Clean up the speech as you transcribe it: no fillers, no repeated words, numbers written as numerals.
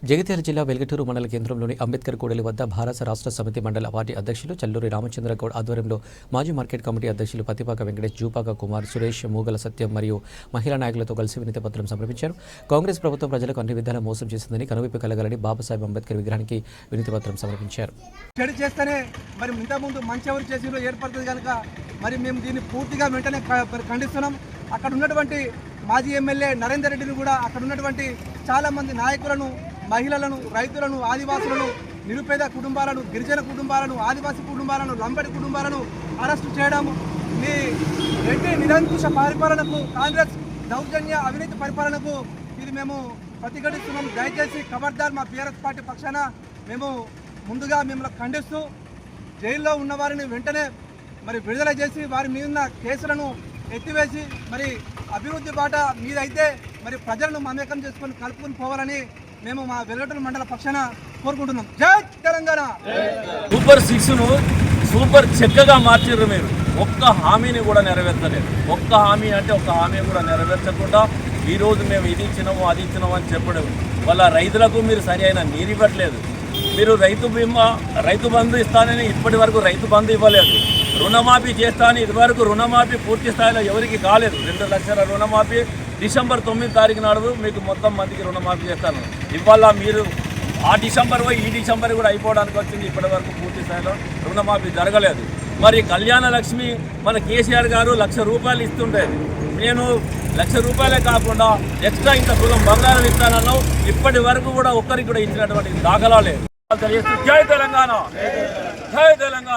జగిత్యాల జిల్లా వెల్గటూరు మండల కేంద్రంలోని అంబేద్కర్ కూడలి వద్ద భారత రాష్ట్ర సమితి మండల పార్టీ అధ్యక్షులు చల్లూరి రామచంద్రగౌడ్ ఆధ్వర్యంలో మాజీ మార్కెట్ కమిటీ అధ్యక్షులు పతిపాక వెంకటేష్, జూపాక కుమార్, సురేష్, మూగల సత్యం మరియు మహిళా నాయకులతో కలిసి వినతి పత్రం సమర్పించారు. కాంగ్రెస్ ప్రభుత్వం ప్రజలకు అన్ని విధాలా మోసం చేసిందని, కనువిప్పు కలగాలని బాబాసాహెబ్ అంబేద్కర్ విగ్రహానికి వినతి పత్రం సమర్పించారు. చెడు చేస్తేనే మరి ఇంతకుముందు మంచి ఎవరు చేసిరో ఏర్పడుతుంది కనుక మరి మేము దీన్ని పూర్తిగా వెంటనే ఖండిస్తున్నాం. అక్కడ ఉన్నటువంటి మాజీ ఎమ్మెల్యే నరేందర్ రెడ్డిని కూడా అక్కడ ఉన్నటువంటి చాలామంది నాయకులను, మహిళలను, రైతులను, ఆదివాసులను, నిరుపేద కుటుంబాలను, గిరిజన కుటుంబాలను, ఆదివాసీ కుటుంబాలను, లంబడి కుటుంబాలను అరెస్టు చేయడం, మీ రెడ్డి నిరంకుశ పరిపాలనకు, కాంగ్రెస్ దౌర్జన్య అవినీతి పరిపాలనకు ఇది మేము ప్రతిఘటిస్తున్నాం. దయచేసి ఖబర్దార్ మా బీఆర్ఎస్ పార్టీ పక్షాన మేము ముందుగా మిమ్మల్ని ఖండిస్తూ జైల్లో ఉన్న వారిని వెంటనే మరి విడుదల చేసి వారి మీద ఉన్న కేసులను ఎత్తివేసి మరి అభివృద్ధి బాట మీదైతే మరి ప్రజలను మమేకం చేసుకొని కలుపుకొని పోవాలని మేము మా వెల్గటూరు మండల పక్షాన కోరుకుంటున్నాం. జై తెలంగాణ. సూపర్ 6ను సూపర్ చెక్కగా మార్చారు. మీరు ఒక్క హామీని కూడా నెరవేర్చలేదు. ఒక్క హామీ అంటే ఒక్క హామీ కూడా నెరవేర్చకుండా ఈరోజు మేము ఇది ఇచ్చినాము అది ఇచ్చినాము అని చెప్పడం వల్ల రైతులకు మీరు సరి అయిన నీరు ఇవ్వట్లేదు. మీరు రైతు బంధు ఇస్తానని ఇప్పటి వరకు రైతు బంధు ఇవ్వలేదు. రుణమాఫీ చేస్తానని ఇదివరకు రుణమాఫీ పూర్తి స్థాయిలో ఎవరికి కాలేదు. 2 లక్షల రుణమాఫీ డిసెంబర్ 9 తారీఖు నాడు మీకు మొత్తం మందికి రుణమాఫీ చేస్తాను. ఇవాళ మీరు ఆ డిసెంబర్ పోయి ఈ డిసెంబర్ కూడా అయిపోవడానికి వచ్చింది. ఇప్పటి వరకు పూర్తి స్థాయిలో రుణమాఫీ జరగలేదు. మరి కళ్యాణ లక్ష్మి మన కేసీఆర్ గారు ₹1,00,000 ఇస్తుండేది. నేను ₹1,00,000 కాకుండా ఎక్స్ట్రా ఇంత తులం బంగారం ఇస్తానన్నావు. ఇప్పటి వరకు కూడా ఒక్కరికి కూడా ఇచ్చినటువంటి దాఖలా లేదు. జై తెలంగాణ, జై తెలంగాణ.